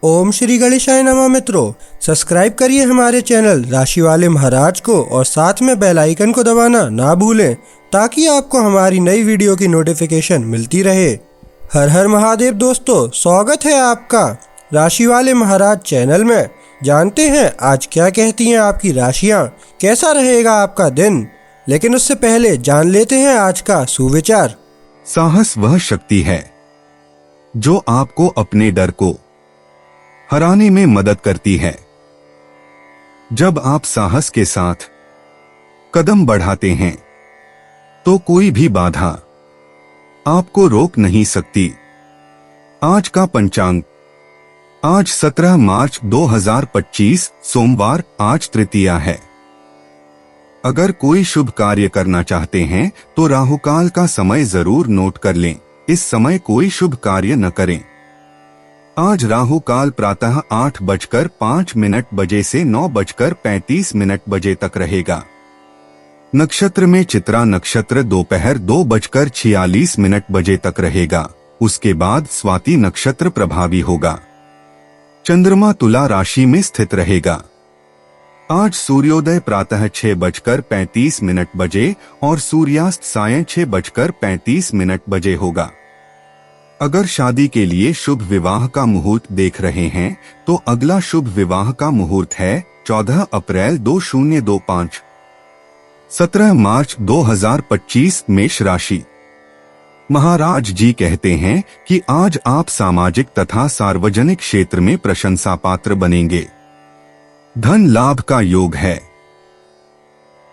ओम श्री गणेशाय नमः। मित्रों, सब्सक्राइब करिए हमारे चैनल राशि वाले महाराज को और साथ में बेल आइकन को दबाना ना भूलें ताकि आपको हमारी नई वीडियो की नोटिफिकेशन मिलती रहे। हर हर महादेव दोस्तों, स्वागत है आपका राशि वाले महाराज चैनल में। जानते हैं आज क्या कहती हैं आपकी राशियां, कैसा रहेगा आपका दिन। लेकिन उससे पहले जान लेते हैं आज का सुविचार। साहस वह शक्ति है जो आपको अपने डर को हराने में मदद करती है। जब आप साहस के साथ कदम बढ़ाते हैं तो कोई भी बाधा आपको रोक नहीं सकती। आज का पंचांग, आज 17 मार्च 2025 सोमवार, आज तृतीया है। अगर कोई शुभ कार्य करना चाहते हैं तो राहुकाल का समय जरूर नोट कर लें। इस समय कोई शुभ कार्य न करें। आज राहु काल प्रातः 8:05 बजे से 9:35 बजे तक रहेगा। नक्षत्र में चित्रा नक्षत्र दोपहर 2:46 बजे तक रहेगा। उसके बाद स्वाति नक्षत्र प्रभावी होगा। चंद्रमा तुला राशि में स्थित रहेगा। आज सूर्योदय प्रातः 6:35 बजे और सूर्यास्त सायं 6:35 बजे होगा। अगर शादी के लिए शुभ विवाह का मुहूर्त देख रहे हैं तो अगला शुभ विवाह का मुहूर्त है 14 अप्रैल 2025। 17 मार्च 2025 मेष राशि। महाराज जी कहते हैं कि आज आप सामाजिक तथा सार्वजनिक क्षेत्र में प्रशंसा पात्र बनेंगे। धन लाभ का योग है।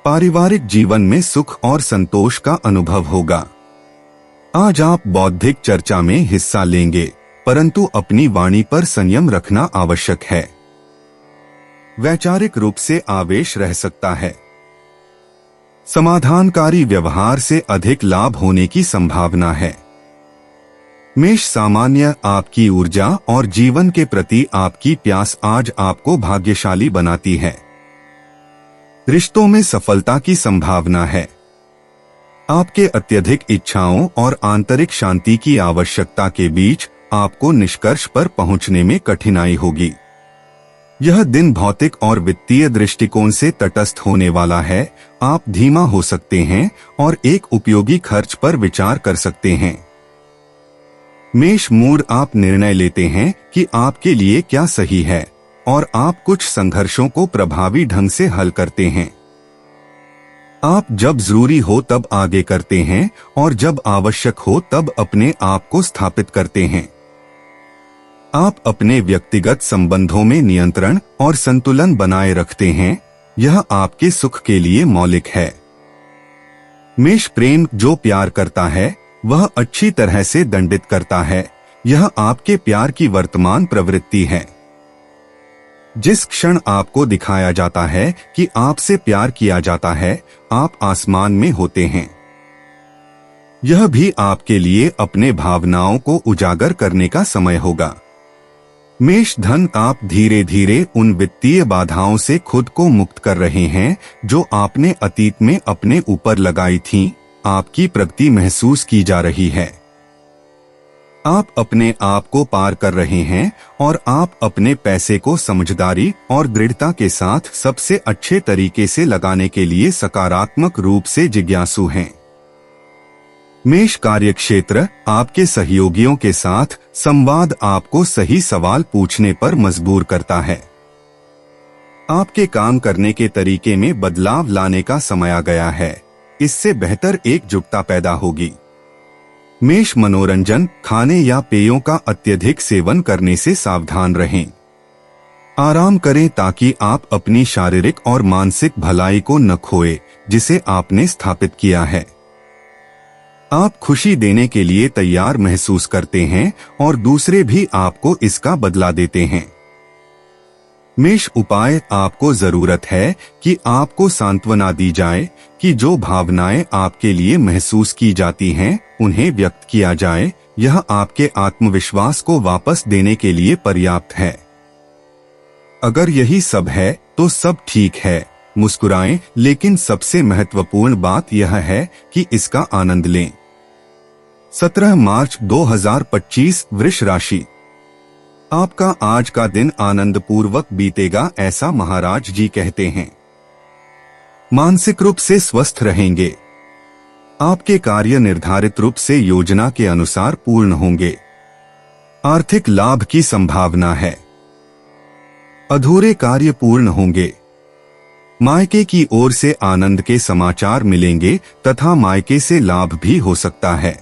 पारिवारिक जीवन में सुख और संतोष का अनुभव होगा। आज आप बौद्धिक चर्चा में हिस्सा लेंगे, परंतु अपनी वाणी पर संयम रखना आवश्यक है। वैचारिक रूप से आवेश रह सकता है। समाधानकारी व्यवहार से अधिक लाभ होने की संभावना है। मेष सामान्य आपकी ऊर्जा और जीवन के प्रति आपकी प्यास आज आपको भाग्यशाली बनाती है। रिश्तों में सफलता की संभावना है। आपके अत्यधिक इच्छाओं और आंतरिक शांति की आवश्यकता के बीच आपको निष्कर्ष पर पहुंचने में कठिनाई होगी। यह दिन भौतिक और वित्तीय दृष्टिकोण से तटस्थ होने वाला है। आप धीमा हो सकते हैं और एक उपयोगी खर्च पर विचार कर सकते हैं। मेष मूड आप निर्णय लेते हैं कि आपके लिए क्या सही है और आप कुछ संघर्षों को प्रभावी ढंग से हल करते हैं। आप जब जरूरी हो तब आगे करते हैं और जब आवश्यक हो तब अपने आप को स्थापित करते हैं। आप अपने व्यक्तिगत संबंधों में नियंत्रण और संतुलन बनाए रखते हैं। यह आपके सुख के लिए मौलिक है। मेष प्रेम जो प्यार करता है वह अच्छी तरह से दंडित करता है। यह आपके प्यार की वर्तमान प्रवृत्ति है। जिस क्षण आपको दिखाया जाता है कि आपसे प्यार किया जाता है, आप आसमान में होते हैं। यह भी आपके लिए अपने भावनाओं को उजागर करने का समय होगा। मेष धन आप धीरे धीरे उन वित्तीय बाधाओं से खुद को मुक्त कर रहे हैं जो आपने अतीत में अपने ऊपर लगाई थीं। आपकी प्रगति महसूस की जा रही है। आप अपने आप को पार कर रहे हैं और आप अपने पैसे को समझदारी और दृढ़ता के साथ सबसे अच्छे तरीके से लगाने के लिए सकारात्मक रूप से जिज्ञासु हैं। मेष कार्यक्षेत्र आपके सहयोगियों के साथ संवाद आपको सही सवाल पूछने पर मजबूर करता है। आपके काम करने के तरीके में बदलाव लाने का समय आ गया है। इससे बेहतर एकजुटता पैदा होगी। मेष मनोरंजन, खाने या पेयों का अत्यधिक सेवन करने से सावधान रहें। आराम करें ताकि आप अपनी शारीरिक और मानसिक भलाई को न खोएं जिसे आपने स्थापित किया है। आप खुशी देने के लिए तैयार महसूस करते हैं और दूसरे भी आपको इसका बदला देते हैं। मेष उपाय आपको जरूरत है कि आपको सांत्वना दी जाए कि जो भावनाएं आपके लिए महसूस की जाती हैं उन्हें व्यक्त किया जाए। यह आपके आत्मविश्वास को वापस देने के लिए पर्याप्त है। अगर यही सब है तो सब ठीक है। मुस्कुराएं, लेकिन सबसे महत्वपूर्ण बात यह है कि इसका आनंद लें। 17 मार्च 2025 वृष राशि। आपका आज का दिन आनंद पूर्वक बीतेगा, ऐसा महाराज जी कहते हैं। मानसिक रूप से स्वस्थ रहेंगे। आपके कार्य निर्धारित रूप से योजना के अनुसार पूर्ण होंगे। आर्थिक लाभ की संभावना है। अधूरे कार्य पूर्ण होंगे। मायके की ओर से आनंद के समाचार मिलेंगे तथा मायके से लाभ भी हो सकता है।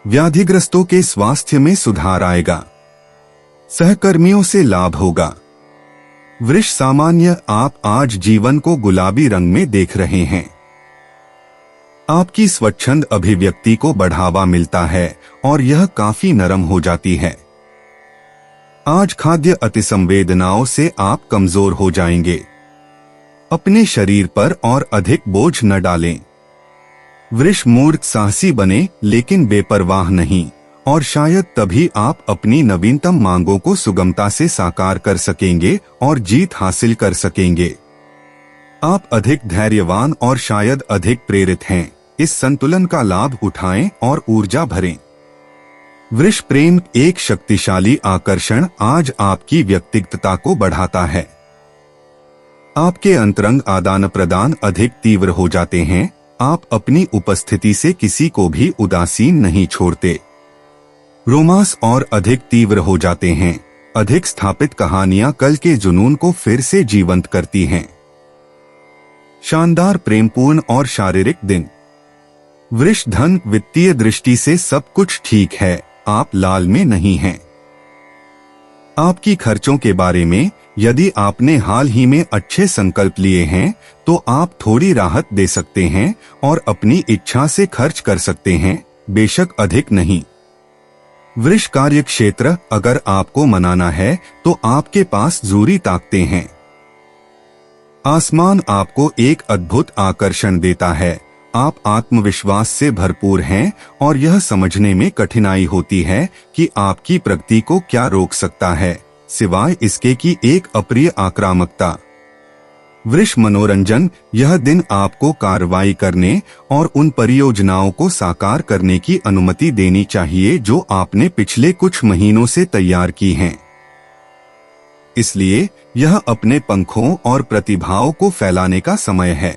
व्याधिग्रस्तों के स्वास्थ्य में सुधार आएगा। सहकर्मियों से लाभ होगा। वृष सामान्य, आप आज जीवन को गुलाबी रंग में देख रहे हैं। आपकी स्वच्छंद अभिव्यक्ति को बढ़ावा मिलता है और यह काफी नरम हो जाती है। आज खाद्य अतिसंवेदनाओं से आप कमजोर हो जाएंगे। अपने शरीर पर और अधिक बोझ न डालें। वृष मूर्ख साहसी बने लेकिन बेपरवाह नहीं, और शायद तभी आप अपनी नवीनतम मांगों को सुगमता से साकार कर सकेंगे और जीत हासिल कर सकेंगे। आप अधिक धैर्यवान और शायद अधिक प्रेरित हैं। इस संतुलन का लाभ उठाएं और ऊर्जा भरें। वृष प्रेम एक शक्तिशाली आकर्षण आज आपकी व्यक्तिगतता को बढ़ाता है। आपके अंतरंग आदान प्रदान अधिक तीव्र हो जाते हैं। आप अपनी उपस्थिति से किसी को भी उदासीन नहीं छोड़ते। रोमांस और अधिक तीव्र हो जाते हैं। अधिक स्थापित कहानियां कल के जुनून को फिर से जीवंत करती हैं। शानदार प्रेमपूर्ण और शारीरिक दिन। वृष धन वित्तीय दृष्टि से सब कुछ ठीक है। आप लाल में नहीं हैं। आपकी खर्चों के बारे में, यदि आपने हाल ही में अच्छे संकल्प लिए हैं तो आप थोड़ी राहत दे सकते हैं और अपनी इच्छा से खर्च कर सकते हैं, बेशक अधिक नहीं। वृष कार्य क्षेत्र, अगर आपको मनाना है तो आपके पास जरूरी ताकतें हैं। आसमान आपको एक अद्भुत आकर्षण देता है। आप आत्मविश्वास से भरपूर हैं और यह समझने में कठिनाई होती है कि आपकी प्रगति को क्या रोक सकता है, सिवाय इसके कि एक अप्रिय आक्रामकता। वृष मनोरंजन, यह दिन आपको कार्रवाई करने और उन परियोजनाओं को साकार करने की अनुमति देनी चाहिए जो आपने पिछले कुछ महीनों से तैयार की हैं। इसलिए यह अपने पंखों और प्रतिभाओं को फैलाने का समय है।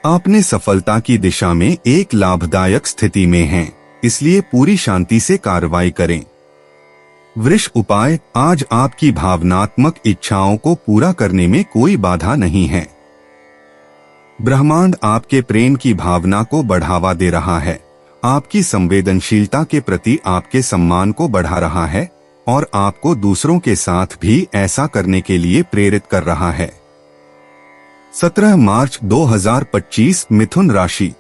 आपने सफलता की दिशा में एक लाभदायक स्थिति में हैं, इसलिए पूरी शांति से कार्रवाई करें। वृष उपाय, आज आपकी भावनात्मक इच्छाओं को पूरा करने में कोई बाधा नहीं है। ब्रह्मांड आपके प्रेम की भावना को बढ़ावा दे रहा है। आपकी संवेदनशीलता के प्रति आपके सम्मान को बढ़ा रहा है और आपको दूसरों के साथ भी ऐसा करने के लिए प्रेरित कर रहा है। 17 मार्च 2025 मिथुन राशि।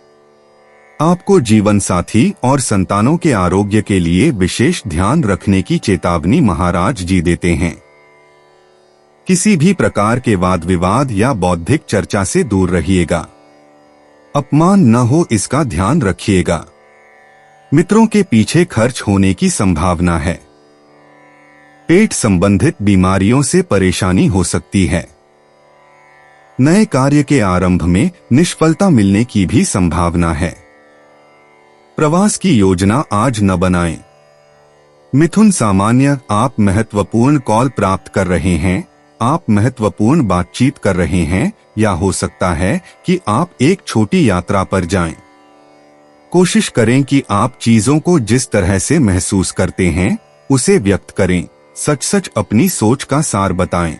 आपको जीवन साथी और संतानों के आरोग्य के लिए विशेष ध्यान रखने की चेतावनी महाराज जी देते हैं। किसी भी प्रकार के वाद विवाद या बौद्धिक चर्चा से दूर रहिएगा। अपमान न हो, इसका ध्यान रखिएगा। मित्रों के पीछे खर्च होने की संभावना है। पेट संबंधित बीमारियों से परेशानी हो सकती है। नए कार्य के आरंभ में निष्फलता मिलने की भी संभावना है। प्रवास की योजना आज न बनाएं। मिथुन सामान्य, आप महत्वपूर्ण कॉल प्राप्त कर रहे हैं। आप महत्वपूर्ण बातचीत कर रहे हैं या हो सकता है कि आप एक छोटी यात्रा पर जाएं। कोशिश करें कि आप चीजों को जिस तरह से महसूस करते हैं उसे व्यक्त करें। सच अपनी सोच का सार बताएं।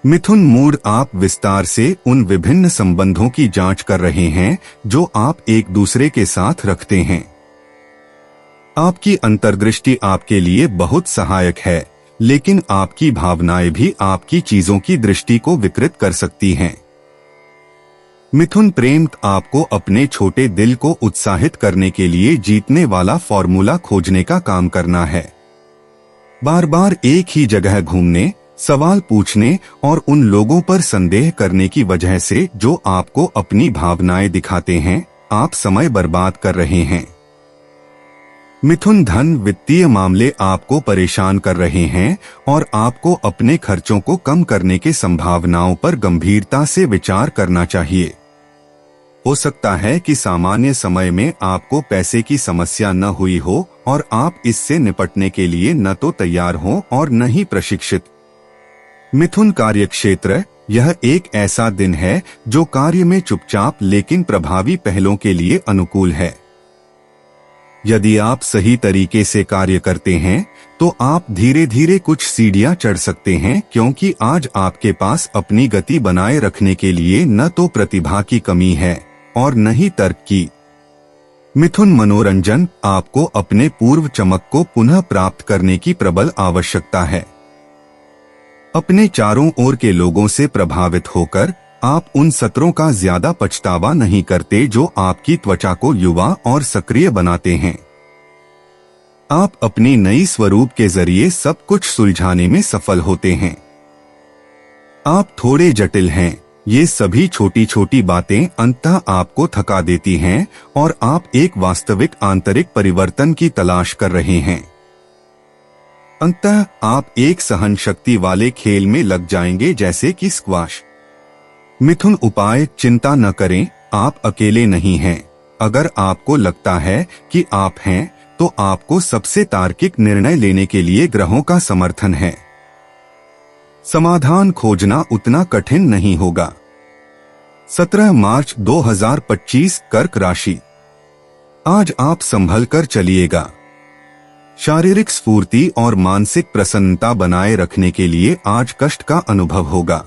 मिथुन मूड, आप विस्तार से उन विभिन्न संबंधों की जांच कर रहे हैं जो आप एक दूसरे के साथ रखते हैं। आपकी अंतर्दृष्टि आपके लिए बहुत सहायक है, लेकिन आपकी भावनाएं भी आपकी चीजों की दृष्टि को विकृत कर सकती हैं। मिथुन प्रेम, आपको अपने छोटे दिल को उत्साहित करने के लिए जीतने वाला फॉर्मूला खोजने का काम करना है। बार बार एक ही जगह घूमने, सवाल पूछने और उन लोगों पर संदेह करने की वजह से जो आपको अपनी भावनाएं दिखाते हैं, आप समय बर्बाद कर रहे हैं। मिथुन धन वित्तीय मामले आपको परेशान कर रहे हैं और आपको अपने खर्चों को कम करने के संभावनाओं पर गंभीरता से विचार करना चाहिए। हो सकता है कि सामान्य समय में आपको पैसे की समस्या न हुई हो और आप इससे निपटने के लिए न तो तैयार हो और न ही प्रशिक्षित। मिथुन कार्यक्षेत्र, यह एक ऐसा दिन है जो कार्य में चुपचाप लेकिन प्रभावी पहलों के लिए अनुकूल है। यदि आप सही तरीके से कार्य करते हैं तो आप धीरे धीरे कुछ सीढ़ियां चढ़ सकते हैं, क्योंकि आज आपके पास अपनी गति बनाए रखने के लिए न तो प्रतिभा की कमी है और न ही तर्क की। मिथुन मनोरंजन, आपको अपने पूर्व चमक को पुनः प्राप्त करने की प्रबल आवश्यकता है। अपने चारों ओर के लोगों से प्रभावित होकर आप उन सत्रों का ज्यादा पछतावा नहीं करते जो आपकी त्वचा को युवा और सक्रिय बनाते हैं। आप अपनी नई स्वरूप के जरिए सब कुछ सुलझाने में सफल होते हैं। आप थोड़े जटिल हैं, ये सभी छोटी छोटी बातें अंततः आपको थका देती हैं और आप एक वास्तविक आंतरिक परिवर्तन की तलाश कर रहे हैं। अंततः आप एक सहन शक्ति वाले खेल में लग जाएंगे, जैसे कि स्क्वाश। मिथुन उपाय, चिंता न करें, आप अकेले नहीं हैं। अगर आपको लगता है कि आप हैं, तो आपको सबसे तार्किक निर्णय लेने के लिए ग्रहों का समर्थन है। समाधान खोजना उतना कठिन नहीं होगा। 17 मार्च 2025 कर्क राशि। आज आप संभल कर चलिएगा। शारीरिक स्फूर्ति और मानसिक प्रसन्नता बनाए रखने के लिए आज कष्ट का अनुभव होगा।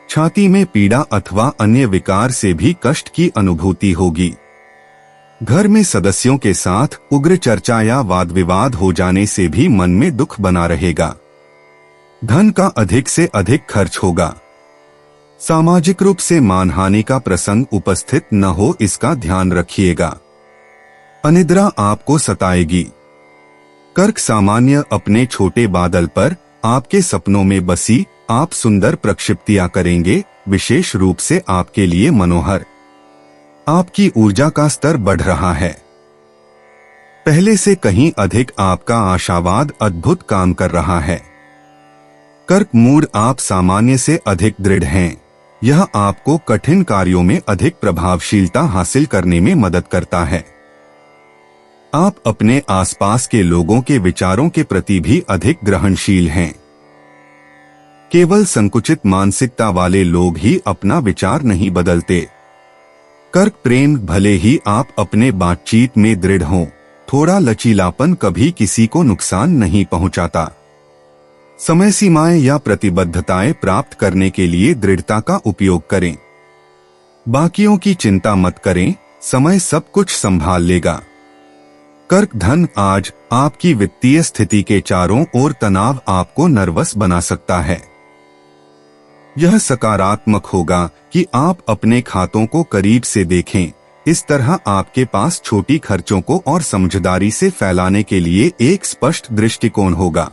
छाती में पीड़ा अथवा अन्य विकार से भी कष्ट की अनुभूति होगी। घर में सदस्यों के साथ उग्र चर्चा या वाद विवाद हो जाने से भी मन में दुख बना रहेगा। धन का अधिक से अधिक खर्च होगा। सामाजिक रूप से मानहानि का प्रसंग उपस्थित न हो, इसका ध्यान रखिएगा। अनिद्रा आपको सताएगी। कर्क सामान्य, अपने छोटे बादल पर आपके सपनों में बसी आप सुंदर प्रक्षिप्तियां करेंगे, विशेष रूप से आपके लिए मनोहर। आपकी ऊर्जा का स्तर बढ़ रहा है। पहले से कहीं अधिक आपका आशावाद अद्भुत काम कर रहा है। कर्क मूड, आप सामान्य से अधिक दृढ़ हैं। यह आपको कठिन कार्यों में अधिक प्रभावशीलता हासिल करने में मदद करता है। आप अपने आसपास के लोगों के विचारों के प्रति भी अधिक ग्रहणशील हैं। केवल संकुचित मानसिकता वाले लोग ही अपना विचार नहीं बदलते। कर्क प्रेम, भले ही आप अपने बातचीत में दृढ़ हों, थोड़ा लचीलापन कभी किसी को नुकसान नहीं पहुंचाता। समय सीमाएं या प्रतिबद्धताएं प्राप्त करने के लिए दृढ़ता का उपयोग करें। बाकियों की चिंता मत करें, समय सब कुछ संभाल लेगा। कर्क धन, आज आपकी वित्तीय स्थिति के चारों ओर तनाव आपको नर्वस बना सकता है। यह सकारात्मक होगा कि आप अपने खातों को करीब से देखें। इस तरह आपके पास छोटी खर्चों को और समझदारी से फैलाने के लिए एक स्पष्ट दृष्टिकोण होगा।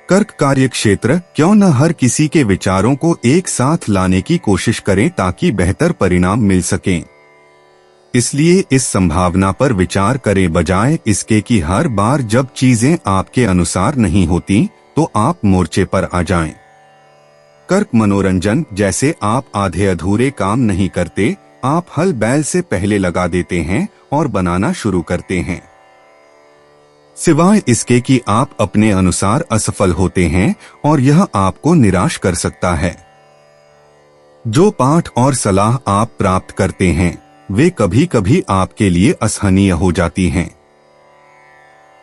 कर्क कार्यक्षेत्र, क्यों न हर किसी के विचारों को एक साथ लाने की कोशिश करें ताकि बेहतर परिणाम मिल सकें। इसलिए इस संभावना पर विचार करें, बजाय इसके कि हर बार जब चीजें आपके अनुसार नहीं होती तो आप मोर्चे पर आ जाएं। कर्क मनोरंजन, जैसे आप आधे अधूरे काम नहीं करते, आप हल बैल से पहले लगा देते हैं और बनाना शुरू करते हैं। सिवाय इसके कि आप अपने अनुसार असफल होते हैं और यह आपको निराश कर सकता है। जो पाठ और सलाह आप प्राप्त करते हैं वे कभी कभी आपके लिए असहनीय हो जाती हैं।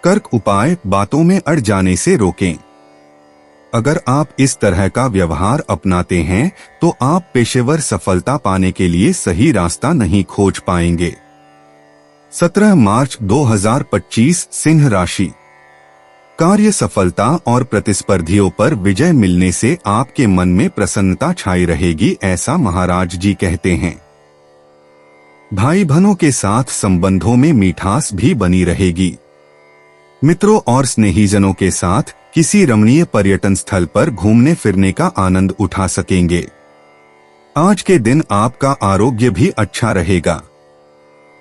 कर्क उपाय, बातों में अड़ जाने से रोकें। अगर आप इस तरह का व्यवहार अपनाते हैं तो आप पेशेवर सफलता पाने के लिए सही रास्ता नहीं खोज पाएंगे। 17 मार्च 2025 सिंह राशि। कार्य सफलता और प्रतिस्पर्धियों पर विजय मिलने से आपके मन में प्रसन्नता छाई रहेगी, ऐसा महाराज जी कहते हैं। भाई बहनों के साथ संबंधों में मिठास भी बनी रहेगी। मित्रों और स्नेहीजनों के साथ किसी रमणीय पर्यटन स्थल पर घूमने फिरने का आनंद उठा सकेंगे। आज के दिन आपका आरोग्य भी अच्छा रहेगा।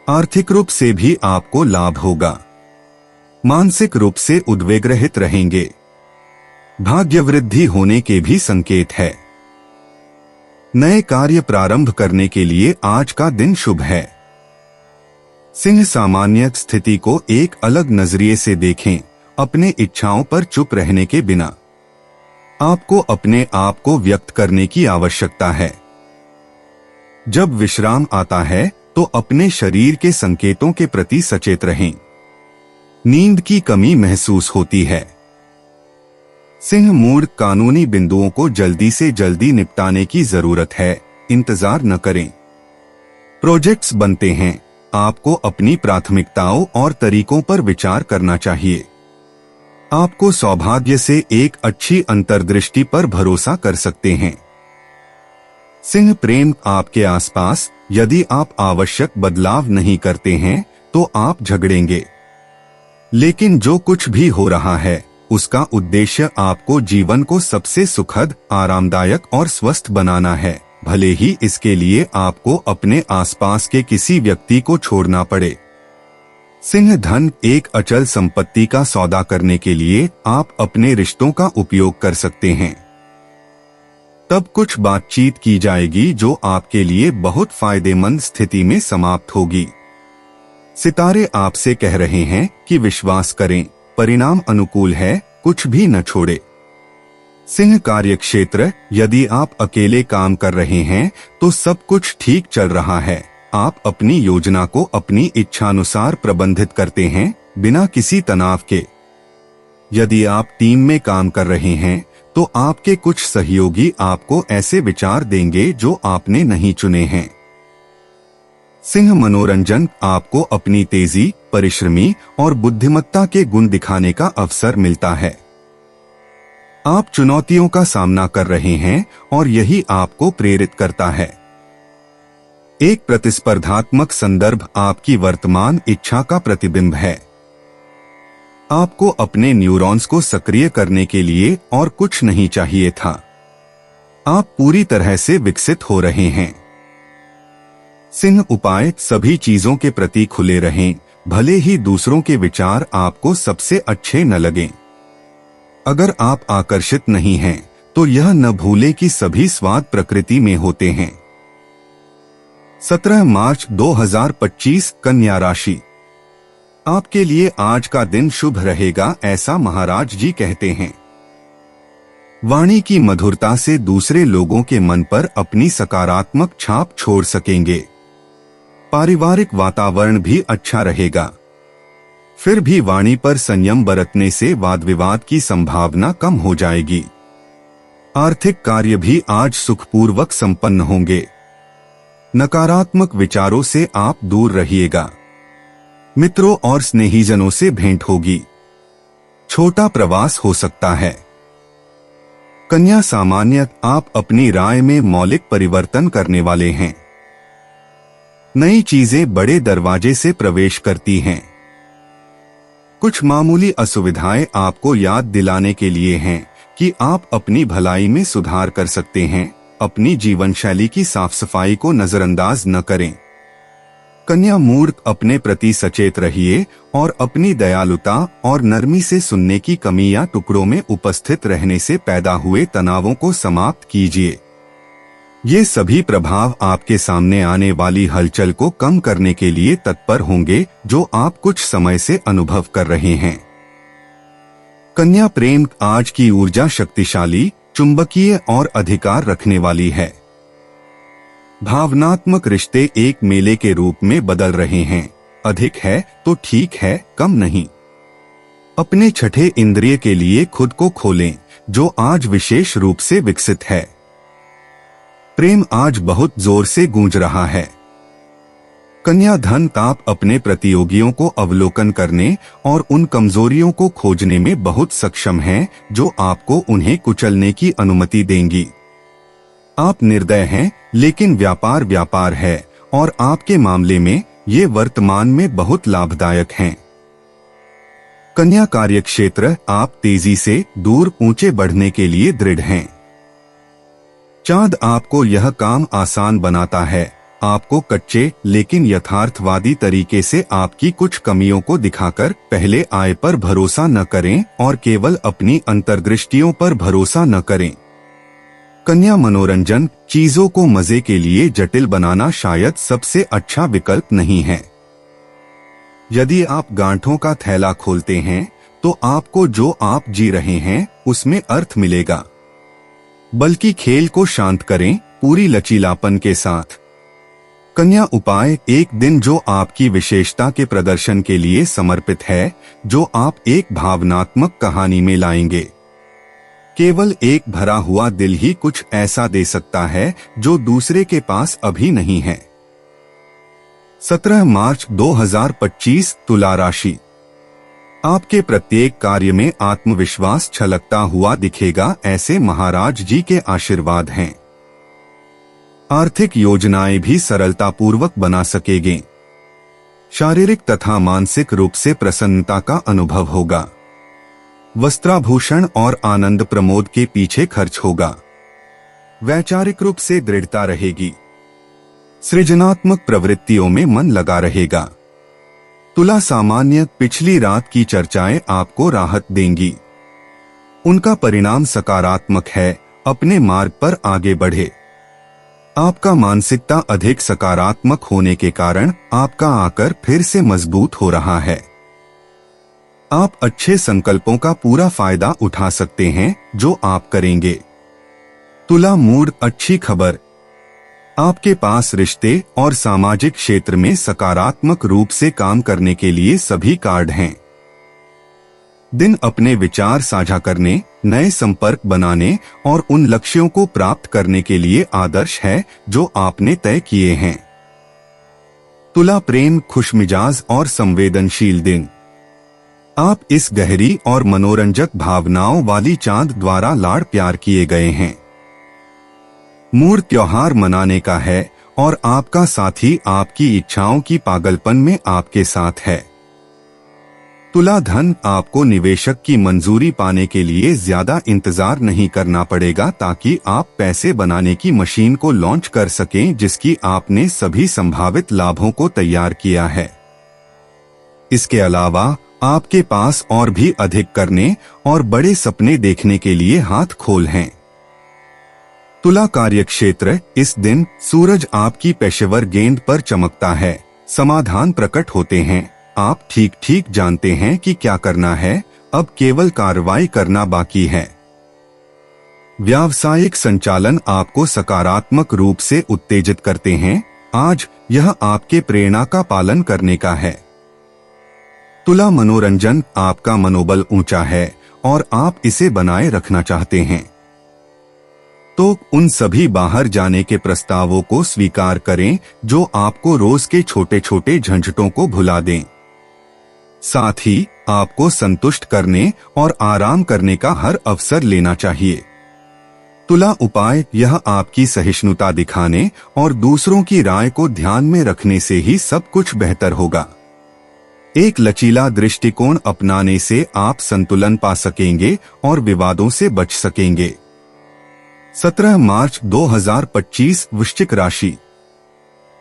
आर्थिक रूप से भी आपको लाभ होगा। मानसिक रूप से उद्वेग रहित रहेंगे। भाग्य वृद्धि होने के भी संकेत है। नए कार्य प्रारंभ करने के लिए आज का दिन शुभ है। सिंह सामान्य स्थिति को एक अलग नजरिए से देखें, अपने इच्छाओं पर चुप रहने के बिना। आपको अपने आप को व्यक्त करने की आवश्यकता है। जब विश्राम आता है तो अपने शरीर के संकेतों के प्रति सचेत रहें। नींद की कमी महसूस होती है। सिंह मूड कानूनी बिंदुओं को जल्दी से जल्दी निपटाने की जरूरत है, इंतजार न करें। प्रोजेक्ट्स बनते हैं, आपको अपनी प्राथमिकताओं और तरीकों पर विचार करना चाहिए। आपको सौभाग्य से एक अच्छी अंतर्दृष्टि पर भरोसा कर सकते हैं। सिंह प्रेम आपके आसपास, यदि आप आवश्यक बदलाव नहीं करते हैं तो आप झगड़ेंगे। लेकिन जो कुछ भी हो रहा है उसका उद्देश्य आपको जीवन को सबसे सुखद, आरामदायक और स्वस्थ बनाना है, भले ही इसके लिए आपको अपने आसपास के किसी व्यक्ति को छोड़ना पड़े। सिंह धन एक अचल संपत्ति का सौदा करने के लिए आप अपने रिश्तों का उपयोग कर सकते हैं। तब कुछ बातचीत की जाएगी जो आपके लिए बहुत फायदेमंद स्थिति में समाप्त होगी। सितारे आपसे कह रहे हैं कि विश्वास करें, परिणाम अनुकूल है, कुछ भी न छोड़े। सिंह कार्यक्षेत्र, यदि आप अकेले काम कर रहे हैं तो सब कुछ ठीक चल रहा है। आप अपनी योजना को अपनी इच्छानुसार प्रबंधित करते हैं, बिना किसी तनाव के। यदि आप टीम में काम कर रहे हैं तो आपके कुछ सहयोगी आपको ऐसे विचार देंगे जो आपने नहीं चुने हैं। सिंह मनोरंजन, आपको अपनी तेजी, परिश्रमी और बुद्धिमत्ता के गुण दिखाने का अवसर मिलता है। आप चुनौतियों का सामना कर रहे हैं और यही आपको प्रेरित करता है। एक प्रतिस्पर्धात्मक संदर्भ आपकी वर्तमान इच्छा का प्रतिबिंब है। आपको अपने न्यूरॉन्स को सक्रिय करने के लिए और कुछ नहीं चाहिए था। आप पूरी तरह से विकसित हो रहे हैं। सिंह उपाय, सभी चीजों के प्रति खुले रहें, भले ही दूसरों के विचार आपको सबसे अच्छे न लगें। अगर आप आकर्षित नहीं हैं तो यह न भूलें कि सभी स्वाद प्रकृति में होते हैं। 17 मार्च 2025 कन्या राशि। आपके लिए आज का दिन शुभ रहेगा, ऐसा महाराज जी कहते हैं। वाणी की मधुरता से दूसरे लोगों के मन पर अपनी सकारात्मक छाप छोड़ सकेंगे। पारिवारिक वातावरण भी अच्छा रहेगा। फिर भी वाणी पर संयम बरतने से वाद विवाद की संभावना कम हो जाएगी। आर्थिक कार्य भी आज सुखपूर्वक संपन्न होंगे। नकारात्मक विचारों से आप दूर रहिएगा। मित्रों और स्नेहीजनों से भेंट होगी। छोटा प्रवास हो सकता है। कन्या सामान्य, आप अपनी राय में मौलिक परिवर्तन करने वाले हैं। नई चीजें बड़े दरवाजे से प्रवेश करती हैं। कुछ मामूली असुविधाएं आपको याद दिलाने के लिए हैं कि आप अपनी भलाई में सुधार कर सकते हैं। अपनी जीवन शैली की साफ सफाई को नजरअंदाज न करें। कन्या मूर्ख, अपने प्रति सचेत रहिए और अपनी दयालुता और नरमी से सुनने की कमी या टुकड़ों में उपस्थित रहने से पैदा हुए तनावों को समाप्त कीजिए। ये सभी प्रभाव आपके सामने आने वाली हलचल को कम करने के लिए तत्पर होंगे जो आप कुछ समय से अनुभव कर रहे हैं। कन्या प्रेम, आज की ऊर्जा शक्तिशाली, चुंबकीय और अधिकार रखने वाली है। भावनात्मक रिश्ते एक मेले के रूप में बदल रहे हैं। अधिक है तो ठीक है, कम नहीं। अपने छठे इंद्रिय के लिए खुद को खोलें, जो आज विशेष रूप से विकसित है। प्रेम आज बहुत जोर से गूंज रहा है। कन्या धन, आप अपने प्रतियोगियों को अवलोकन करने और उन कमजोरियों को खोजने में बहुत सक्षम हैं जो आपको उन्हें कुचलने की अनुमति देंगी। आप निर्दय हैं, लेकिन व्यापार व्यापार है और आपके मामले में ये वर्तमान में बहुत लाभदायक हैं। कन्या कार्यक्षेत्र, आप तेजी से दूर ऊंचे बढ़ने के लिए दृढ़ हैं। चांद, आपको यह काम आसान बनाता है। आपको कच्चे लेकिन यथार्थवादी तरीके से आपकी कुछ कमियों को दिखाकर पहले आय पर भरोसा न करें और केवल अपनी अंतर्दृष्टियों पर भरोसा न करें। कन्या मनोरंजन, चीजों को मजे के लिए जटिल बनाना शायद सबसे अच्छा विकल्प नहीं है। यदि आप गांठों का थैला खोलते हैं तो आपको जो आप जी रहे हैं उसमें अर्थ मिलेगा। बल्कि खेल को शांत करें पूरी लचीलापन के साथ। कन्या उपाय, एक दिन जो आपकी विशेषता के प्रदर्शन के लिए समर्पित है, जो आप एक भावनात्मक कहानी में लाएंगे। केवल एक भरा हुआ दिल ही कुछ ऐसा दे सकता है जो दूसरे के पास अभी नहीं है। 17 मार्च 2025 तुला राशि। आपके प्रत्येक कार्य में आत्मविश्वास छलकता हुआ दिखेगा, ऐसे महाराज जी के आशीर्वाद हैं। आर्थिक योजनाएं भी सरलतापूर्वक बना सकेंगे। शारीरिक तथा मानसिक रूप से प्रसन्नता का अनुभव होगा। वस्त्राभूषण और आनंद प्रमोद के पीछे खर्च होगा। वैचारिक रूप से दृढ़ता रहेगी। सृजनात्मक प्रवृत्तियों में मन लगा रहेगा। तुला सामान्य, पिछली रात की चर्चाएं आपको राहत देंगी। उनका परिणाम सकारात्मक है, अपने मार्ग पर आगे बढ़े। आपका मानसिकता अधिक सकारात्मक होने के कारण आपका आकर फिर से मजबूत हो रहा है। आप अच्छे संकल्पों का पूरा फायदा उठा सकते हैं जो आप करेंगे। तुला मूड, अच्छी खबर। आपके पास रिश्ते और सामाजिक क्षेत्र में सकारात्मक रूप से काम करने के लिए सभी कार्ड हैं। दिन अपने विचार साझा करने, नए संपर्क बनाने और उन लक्ष्यों को प्राप्त करने के लिए आदर्श है जो आपने तय किए हैं। तुला प्रेम, खुशमिजाज और संवेदनशील दिन। आप इस गहरी और मनोरंजक भावनाओं वाली चांद द्वारा लाड़ प्यार किए गए हैं। मूड त्योहार मनाने का है और आपका साथी आपकी इच्छाओं की पागलपन में आपके साथ है। तुला धन, आपको निवेशक की मंजूरी पाने के लिए ज्यादा इंतजार नहीं करना पड़ेगा ताकि आप पैसे बनाने की मशीन को लॉन्च कर सकें जिसकी आपने सभी संभावित लाभों को तैयार किया है। इसके अलावा आपके पास और भी अधिक करने और बड़े सपने देखने के लिए हाथ खोल हैं। तुला कार्यक्षेत्र, इस दिन सूरज आपकी पेशेवर गेंद पर चमकता है। समाधान प्रकट होते हैं। आप ठीक ठीक जानते हैं कि क्या करना है, अब केवल कार्रवाई करना बाकी है। व्यावसायिक संचालन आपको सकारात्मक रूप से उत्तेजित करते हैं। आज यह आपके प्रेरणा का पालन करने का है। तुला मनोरंजन, आपका मनोबल ऊंचा है और आप इसे बनाए रखना चाहते हैं। तो उन सभी बाहर जाने के प्रस्तावों को स्वीकार करें जो आपको रोज के छोटे छोटे झंझटों को भुला दें। साथ ही आपको संतुष्ट करने और आराम करने का हर अवसर लेना चाहिए। तुला उपाय, यह आपकी सहिष्णुता दिखाने और दूसरों की राय को ध्यान में रखने से ही सब कुछ बेहतर होगा। एक लचीला दृष्टिकोण अपनाने से आप संतुलन पा सकेंगे और विवादों से बच सकेंगे। 17 मार्च 2025 वृश्चिक राशि।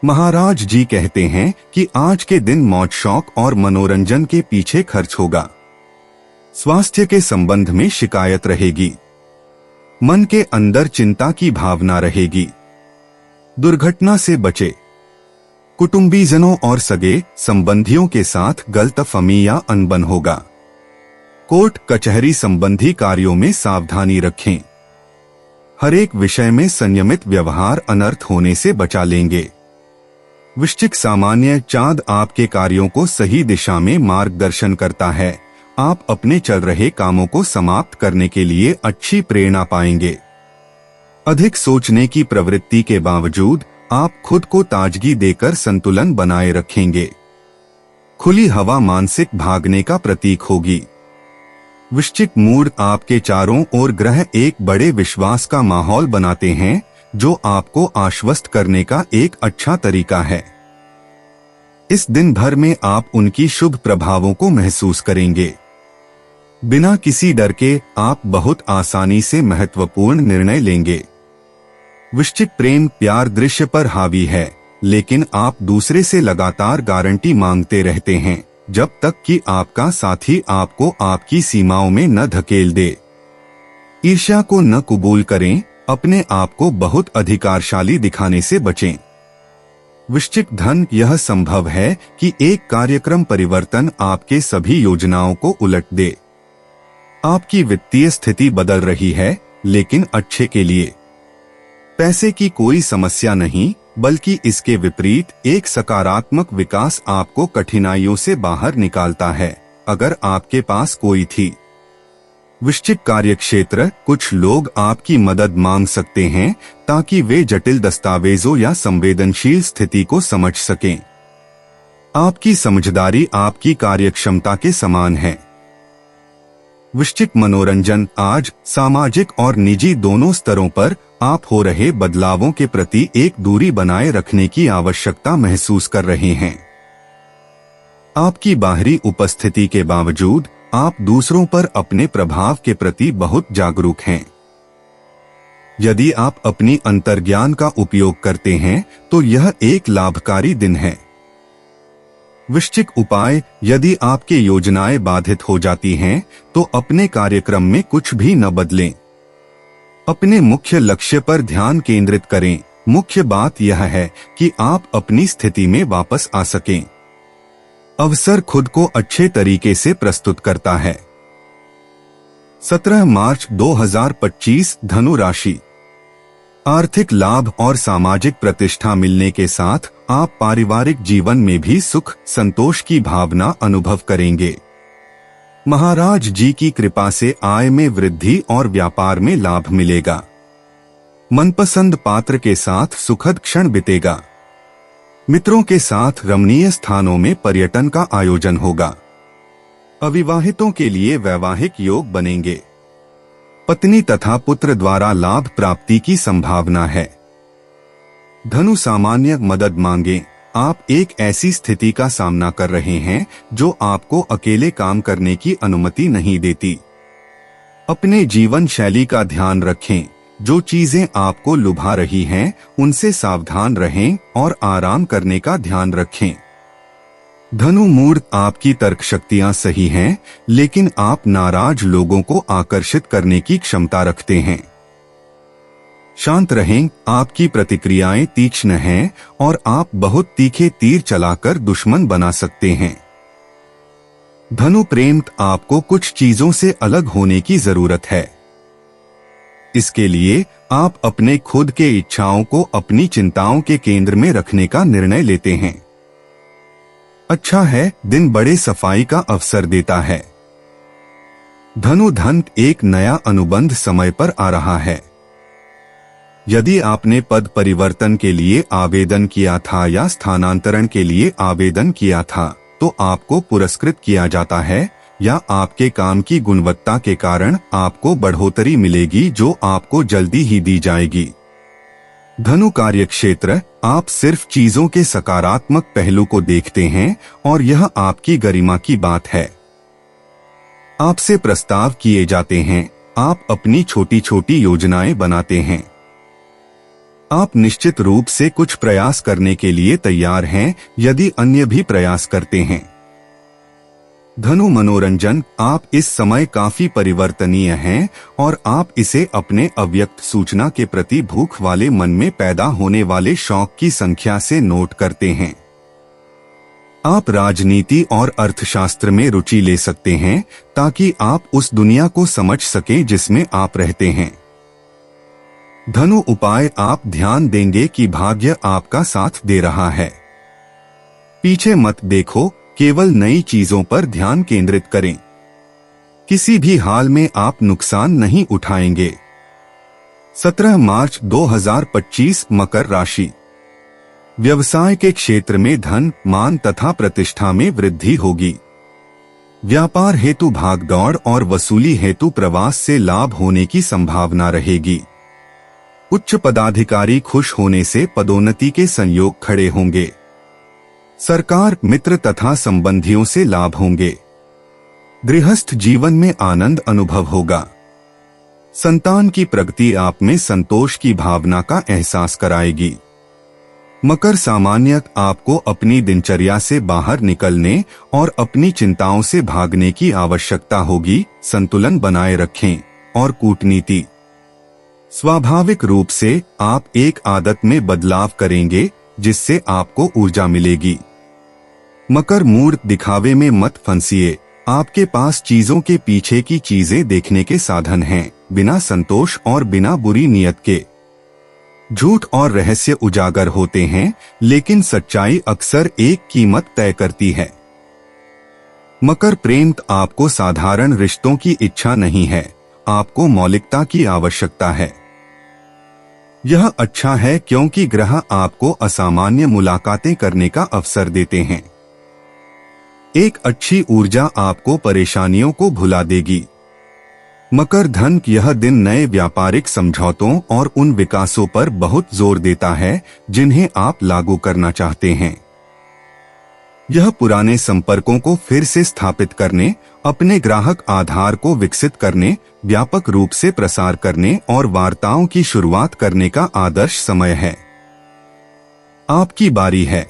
महाराज जी कहते हैं कि आज के दिन मौज शौक और मनोरंजन के पीछे खर्च होगा। स्वास्थ्य के संबंध में शिकायत रहेगी। मन के अंदर चिंता की भावना रहेगी। दुर्घटना से बचे। कुटुंबीजनों और सगे संबंधियों के साथ गलतफहमी या अनबन होगा। कोर्ट कचहरी संबंधी कार्यों में सावधानी रखें। हर एक विषय में संयमित व्यवहार अनर्थ होने से बचा लेंगे। वृश्चिक सामान्य, चांद आपके कार्यों को सही दिशा में मार्गदर्शन करता है। आप अपने चल रहे कामों को समाप्त करने के लिए अच्छी प्रेरणा पाएंगे। अधिक सोचने की प्रवृत्ति के बावजूद आप खुद को ताजगी देकर संतुलन बनाए रखेंगे। खुली हवा मानसिक भागने का प्रतीक होगी। वृश्चिक मूड, आपके चारों ओर ग्रह एक बड़े विश्वास का माहौल बनाते हैं जो आपको आश्वस्त करने का एक अच्छा तरीका है। इस दिन भर में आप उनकी शुभ प्रभावों को महसूस करेंगे। बिना किसी डर के आप बहुत आसानी से महत्वपूर्ण निर्णय लेंगे। वृश्चिक प्रेम, प्यार दृश्य पर हावी है, लेकिन आप दूसरे से लगातार गारंटी मांगते रहते हैं जब तक कि आपका साथी आपको आपकी सीमाओं में न धकेल दे। ईर्ष्या को न कबूल करें, अपने आप को बहुत अधिकारशाली दिखाने से बचें। वृश्चिक धन, यह संभव है कि एक कार्यक्रम परिवर्तन आपके सभी योजनाओं को उलट दे। आपकी वित्तीय स्थिति बदल रही है, लेकिन अच्छे के लिए। पैसे की कोई समस्या नहीं, बल्कि इसके विपरीत एक सकारात्मक विकास आपको कठिनाइयों से बाहर निकालता है, अगर आपके पास कोई थी। वृश्चिक कार्यक्षेत्र, कुछ लोग आपकी मदद मांग सकते हैं ताकि वे जटिल दस्तावेजों या संवेदनशील स्थिति को समझ सकें। आपकी समझदारी आपकी कार्यक्षमता के समान है। वृश्चिक मनोरंजन, आज सामाजिक और निजी दोनों स्तरों पर आप हो रहे बदलावों के प्रति एक दूरी बनाए रखने की आवश्यकता महसूस कर रहे हैं। आपकी बाहरी उपस्थिति के बावजूद आप दूसरों पर अपने प्रभाव के प्रति बहुत जागरूक हैं। यदि आप अपनी अंतर्ज्ञान का उपयोग करते हैं तो यह एक लाभकारी दिन है। वृश्चिक उपाय, यदि आपकी योजनाएं बाधित हो जाती हैं तो अपने कार्यक्रम में कुछ भी न बदलें। अपने मुख्य लक्ष्य पर ध्यान केंद्रित करें। मुख्य बात यह है कि आप अपनी स्थिति में वापस आ सकें। अवसर खुद को अच्छे तरीके से प्रस्तुत करता है। 17 मार्च 2025, धनु राशि। आर्थिक लाभ और सामाजिक प्रतिष्ठा मिलने के साथ आप पारिवारिक जीवन में भी सुख संतोष की भावना अनुभव करेंगे। महाराज जी की कृपा से आय में वृद्धि और व्यापार में लाभ मिलेगा। मनपसंद पात्र के साथ सुखद क्षण बीतेगा। मित्रों के साथ रमणीय स्थानों में पर्यटन का आयोजन होगा। अविवाहितों के लिए वैवाहिक योग बनेंगे। पत्नी तथा पुत्र द्वारा लाभ प्राप्ति की संभावना है। धनु, सामान्य मदद मांगे। आप एक ऐसी स्थिति का सामना कर रहे हैं जो आपको अकेले काम करने की अनुमति नहीं देती। अपने जीवन शैली का ध्यान रखें। जो चीजें आपको लुभा रही हैं, उनसे सावधान रहें और आराम करने का ध्यान रखें। धनु, मूड, आपकी तर्क शक्तियां सही हैं, लेकिन आप नाराज लोगों को आकर्षित करने की क्षमता रखते हैं। शांत रहें। आपकी प्रतिक्रियाएं तीक्ष्ण हैं और आप बहुत तीखे तीर चलाकर दुश्मन बना सकते हैं। धनु, प्रेम, आपको कुछ चीजों से अलग होने की जरूरत है। इसके लिए आप अपने खुद के इच्छाओं को अपनी चिंताओं के केंद्र में रखने का निर्णय लेते हैं। अच्छा है, दिन बड़े सफाई का अवसर देता है। धनु, धन, एक नया अनुबंध समय पर आ रहा है। यदि आपने पद परिवर्तन के लिए आवेदन किया था या स्थानांतरण के लिए आवेदन किया था तो आपको पुरस्कृत किया जाता है, या आपके काम की गुणवत्ता के कारण आपको बढ़ोतरी मिलेगी जो आपको जल्दी ही दी जाएगी। धनु, कार्यक्षेत्र, आप सिर्फ चीजों के सकारात्मक पहलू को देखते हैं और यह आपकी गरिमा की बात है। आपसे प्रस्ताव किए जाते हैं। आप अपनी छोटी छोटी योजनाएं बनाते हैं। आप निश्चित रूप से कुछ प्रयास करने के लिए तैयार हैं यदि अन्य भी प्रयास करते हैं। धनु, मनोरंजन, आप इस समय काफी परिवर्तनीय हैं और आप इसे अपने अव्यक्त सूचना के प्रति भूख वाले मन में पैदा होने वाले शौक की संख्या से नोट करते हैं। आप राजनीति और अर्थशास्त्र में रुचि ले सकते हैं ताकि आप उस दुनिया को समझ सकें जिसमें आप रहते हैं। धनु, उपाय, आप ध्यान देंगे कि भाग्य आपका साथ दे रहा है। पीछे मत देखो, केवल नई चीजों पर ध्यान केंद्रित करें। किसी भी हाल में आप नुकसान नहीं उठाएंगे। 17 मार्च 2025, मकर राशि। व्यवसाय के क्षेत्र में धन, मान तथा प्रतिष्ठा में वृद्धि होगी। व्यापार हेतु भागदौड़ और वसूली हेतु प्रवास से लाभ होने की संभावना रहेगी। उच्च पदाधिकारी खुश होने से पदोन्नति के संयोग खड़े होंगे। सरकार, मित्र तथा संबंधियों से लाभ होंगे। गृहस्थ जीवन में आनंद अनुभव होगा। संतान की प्रगति आप में संतोष की भावना का एहसास कराएगी। मकर, सामान्य, आपको अपनी दिनचर्या से बाहर निकलने और अपनी चिंताओं से भागने की आवश्यकता होगी। संतुलन बनाए रखें। और कूटनीति, स्वाभाविक रूप से आप एक आदत में बदलाव करेंगे जिससे आपको ऊर्जा मिलेगी। मकर, मूर्त दिखावे में मत फंसिए। आपके पास चीजों के पीछे की चीजें देखने के साधन हैं, बिना संतोष और बिना बुरी नियत के। झूठ और रहस्य उजागर होते हैं, लेकिन सच्चाई अक्सर एक कीमत तय करती है। मकर, प्रेम, आपको साधारण रिश्तों की इच्छा नहीं है, आपको मौलिकता की आवश्यकता है। यह अच्छा है क्योंकि ग्रह आपको असामान्य मुलाकातें करने का अवसर देते हैं। एक अच्छी ऊर्जा आपको परेशानियों को भुला देगी। मकर, धन, यह दिन नए व्यापारिक समझौतों और उन विकासों पर बहुत जोर देता है जिन्हें आप लागू करना चाहते हैं। यह पुराने संपर्कों को फिर से स्थापित करने, अपने ग्राहक आधार को विकसित करने, व्यापक रूप से प्रसार करने और वार्ताओं की शुरुआत करने का आदर्श समय है। आपकी बारी है।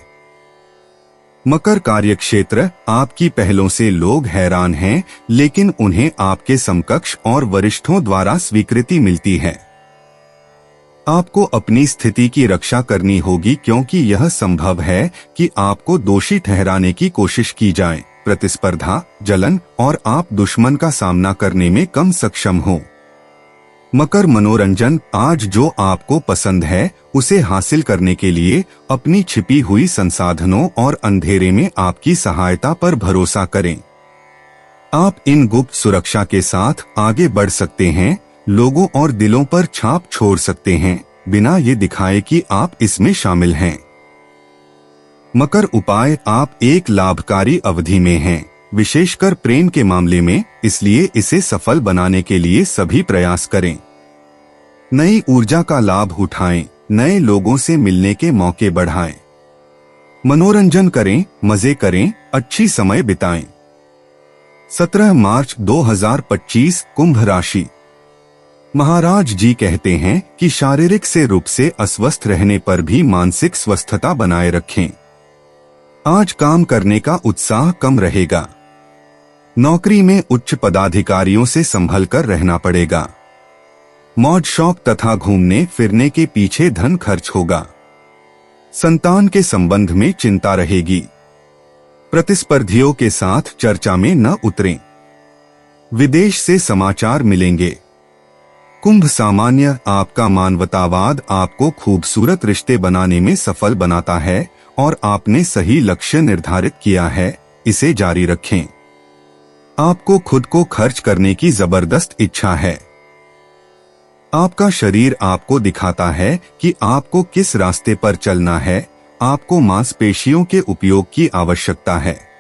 मकर, कार्यक्षेत्र, आपकी पहलों से लोग हैरान हैं, लेकिन उन्हें आपके समकक्ष और वरिष्ठों द्वारा स्वीकृति मिलती है। आपको अपनी स्थिति की रक्षा करनी होगी क्योंकि यह संभव है कि आपको दोषी ठहराने की कोशिश की जाए। प्रतिस्पर्धा, जलन और आप दुश्मन का सामना करने में कम सक्षम हो। मकर, मनोरंजन, आज जो आपको पसंद है उसे हासिल करने के लिए अपनी छिपी हुई संसाधनों और अंधेरे में आपकी सहायता पर भरोसा करें। आप इन गुप्त सुरक्षा के साथ आगे बढ़ सकते हैं, लोगों और दिलों पर छाप छोड़ सकते हैं, बिना ये दिखाए कि आप इसमें शामिल हैं। मकर, उपाय, आप एक लाभकारी अवधि में हैं, विशेषकर प्रेम के मामले में, इसलिए इसे सफल बनाने के लिए सभी प्रयास करें। नई ऊर्जा का लाभ उठाएं, नए लोगों से मिलने के मौके बढ़ाएं। मनोरंजन करें, मजे करें, अच्छी समय बिताएं। 17 मार्च 2025, कुंभ राशि। महाराज जी कहते हैं कि शारीरिक से रूप से अस्वस्थ रहने पर भी मानसिक स्वस्थता बनाए रखें। आज काम करने का उत्साह कम रहेगा। नौकरी में उच्च पदाधिकारियों से संभल कर रहना पड़ेगा। मौज शौक तथा घूमने फिरने के पीछे धन खर्च होगा। संतान के संबंध में चिंता रहेगी। प्रतिस्पर्धियों के साथ चर्चा में न उतरें। विदेश से समाचार मिलेंगे। कुंभ, सामान्य, आपका मानवतावाद आपको खूबसूरत रिश्ते बनाने में सफल बनाता है और आपने सही लक्ष्य निर्धारित किया है, इसे जारी रखें। आपको खुद को खर्च करने की जबरदस्त इच्छा है। आपका शरीर आपको दिखाता है कि आपको किस रास्ते पर चलना है। आपको मांसपेशियों के उपयोग की आवश्यकता है।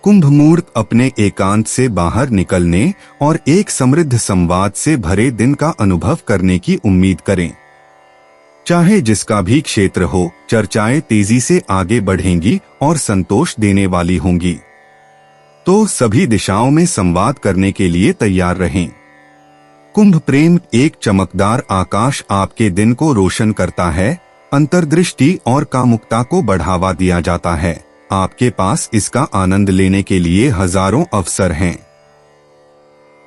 कुंभ, मूर्त, अपने एकांत से बाहर निकलने और एक समृद्ध संवाद से भरे दिन का अनुभव करने की उम्मीद करें। चाहे जिसका भी क्षेत्र हो, चर्चाएं तेजी से आगे बढ़ेंगी और संतोष देने वाली होंगी। तो सभी दिशाओं में संवाद करने के लिए तैयार रहें। कुंभ, प्रेम, एक चमकदार आकाश आपके दिन को रोशन करता है। अंतर्दृष्टि और कामुकता को बढ़ावा दिया जाता है। आपके पास इसका आनंद लेने के लिए हजारों अवसर हैं।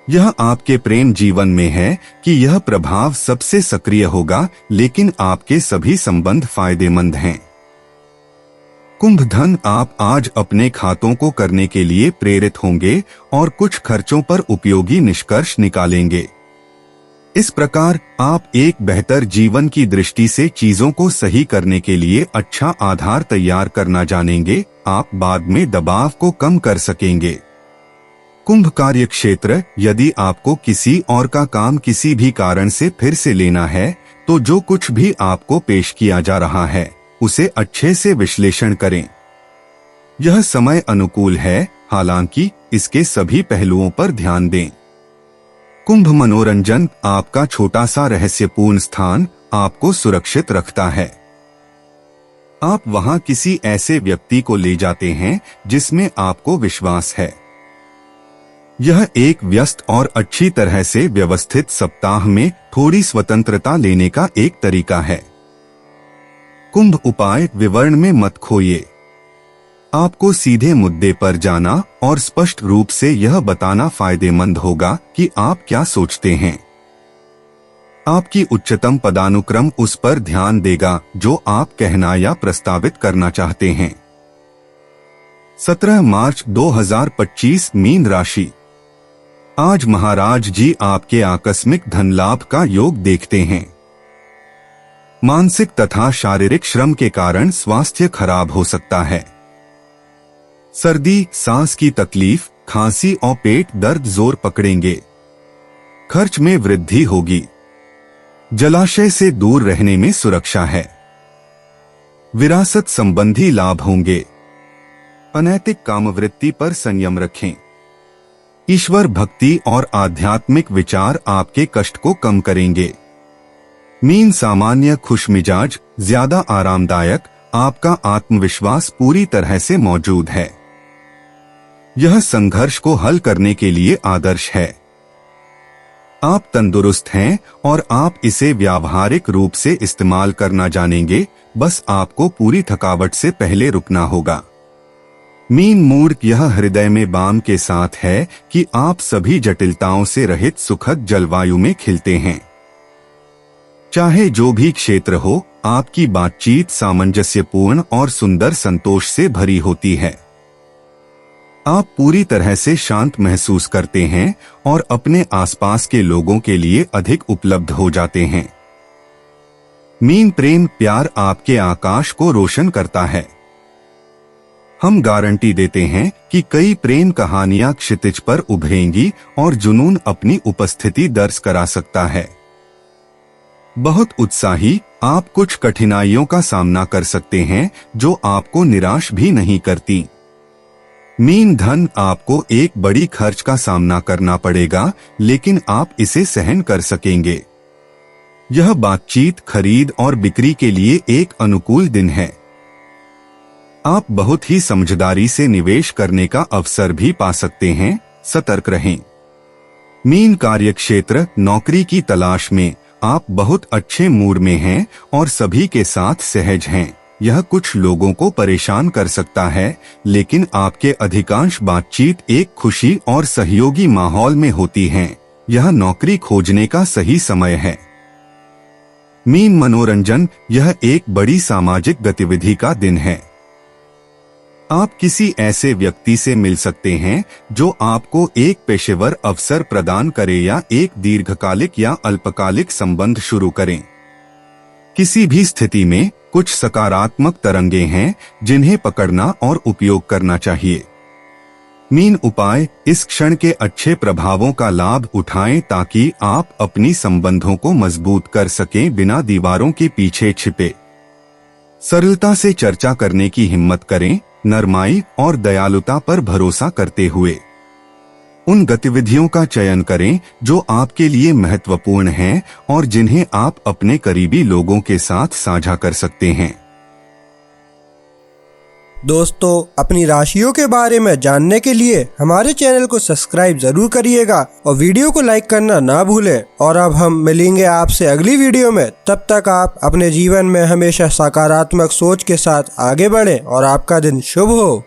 यह आपके प्रेम जीवन में है कि यह प्रभाव सबसे सक्रिय होगा, लेकिन आपके सभी संबंध फायदेमंद हैं। कुंभ, धन, आप आज अपने खातों को करने के लिए प्रेरित होंगे और कुछ खर्चों पर उपयोगी निष्कर्ष निकालेंगे। इस प्रकार आप एक बेहतर जीवन की दृष्टि से चीजों को सही करने के लिए अच्छा आधार तैयार करना जानेंगे। आप बाद में दबाव को कम कर सकेंगे। कुंभ, कार्यक्षेत्र, यदि आपको किसी और का काम किसी भी कारण से फिर से लेना है, तो जो कुछ भी आपको पेश किया जा रहा है उसे अच्छे से विश्लेषण करें। यह समय अनुकूल है, हालांकि इसके सभी पहलुओं पर ध्यान दें। कुंभ, मनोरंजन, आपका छोटा सा रहस्यपूर्ण स्थान आपको सुरक्षित रखता है। आप वहां किसी ऐसे व्यक्ति को ले जाते हैं जिसमें आपको विश्वास है। यह एक व्यस्त और अच्छी तरह से व्यवस्थित सप्ताह में थोड़ी स्वतंत्रता लेने का एक तरीका है। कुंभ, उपाय, विवरण में मत खोइए। आपको सीधे मुद्दे पर जाना और स्पष्ट रूप से यह बताना फायदेमंद होगा कि आप क्या सोचते हैं। आपकी उच्चतम पदानुक्रम उस पर ध्यान देगा जो आप कहना या प्रस्तावित करना चाहते हैं। 17 मार्च 2025 मीन राशि। आज महाराज जी आपके आकस्मिक धन लाभ का योग देखते हैं। मानसिक तथा शारीरिक श्रम के कारण स्वास्थ्य खराब हो सकता है। सर्दी, सांस की तकलीफ, खांसी और पेट दर्द जोर पकड़ेंगे। खर्च में वृद्धि होगी। जलाशय से दूर रहने में सुरक्षा है। विरासत संबंधी लाभ होंगे। अनैतिक कामवृत्ति पर संयम रखें। ईश्वर भक्ति और आध्यात्मिक विचार आपके कष्ट को कम करेंगे। मीन सामान्य खुशमिजाज, ज्यादा आरामदायक, आपका आत्मविश्वास पूरी तरह से मौजूद है। यह संघर्ष को हल करने के लिए आदर्श है। आप तंदुरुस्त हैं और आप इसे व्यावहारिक रूप से इस्तेमाल करना जानेंगे, बस आपको पूरी थकावट से पहले रुकना होगा। मीन मूड यह हृदय में बाम के साथ है कि आप सभी जटिलताओं से रहित सुखद जलवायु में खिलते हैं। चाहे जो भी क्षेत्र हो, आपकी बातचीत सामंजस्यपूर्ण और सुंदर संतोष से भरी होती है। आप पूरी तरह से शांत महसूस करते हैं और अपने आसपास के लोगों के लिए अधिक उपलब्ध हो जाते हैं। मीन प्रेम प्यार आपके आकाश को रोशन करता है। हम गारंटी देते हैं कि कई प्रेम कहानियां क्षितिज पर उभरेंगी और जुनून अपनी उपस्थिति दर्ज करा सकता है। बहुत उत्साही, आप कुछ कठिनाइयों का सामना कर सकते हैं जो आपको निराश भी नहीं करती। मीन धन, आपको एक बड़ी खर्च का सामना करना पड़ेगा, लेकिन आप इसे सहन कर सकेंगे। यह बातचीत, खरीद और बिक्री के लिए एक अनुकूल दिन है। आप बहुत ही समझदारी से निवेश करने का अवसर भी पा सकते हैं। सतर्क रहें। मीन कार्यक्षेत्र, नौकरी की तलाश में आप बहुत अच्छे मूड में हैं और सभी के साथ सहज हैं। यह कुछ लोगों को परेशान कर सकता है, लेकिन आपके अधिकांश बातचीत एक खुशी और सहयोगी माहौल में होती हैं। यह नौकरी खोजने का सही समय है। मीन मनोरंजन, यह एक बड़ी सामाजिक गतिविधि का दिन है। आप किसी ऐसे व्यक्ति से मिल सकते हैं जो आपको एक पेशेवर अवसर प्रदान करे या एक दीर्घकालिक या अल्पकालिक संबंध शुरू करें। किसी भी स्थिति में कुछ सकारात्मक तरंगें हैं जिन्हें पकड़ना और उपयोग करना चाहिए। मीन उपाय, इस क्षण के अच्छे प्रभावों का लाभ उठाएं ताकि आप अपनी संबंधों को मजबूत कर सकें बिना दीवारों के पीछे छिपे। सरलता से चर्चा करने की हिम्मत करें, नरमाई और दयालुता पर भरोसा करते हुए। उन गतिविधियों का चयन करें जो आपके लिए महत्वपूर्ण हैं और जिन्हें आप अपने करीबी लोगों के साथ साझा कर सकते हैं। दोस्तों, अपनी राशियों के बारे में जानने के लिए हमारे चैनल को सब्सक्राइब जरूर करिएगा और वीडियो को लाइक करना ना भूलें। और अब हम मिलेंगे आपसे अगली वीडियो में। तब तक आप अपने जीवन में हमेशा सकारात्मक सोच के साथ आगे बढ़ें और आपका दिन शुभ हो।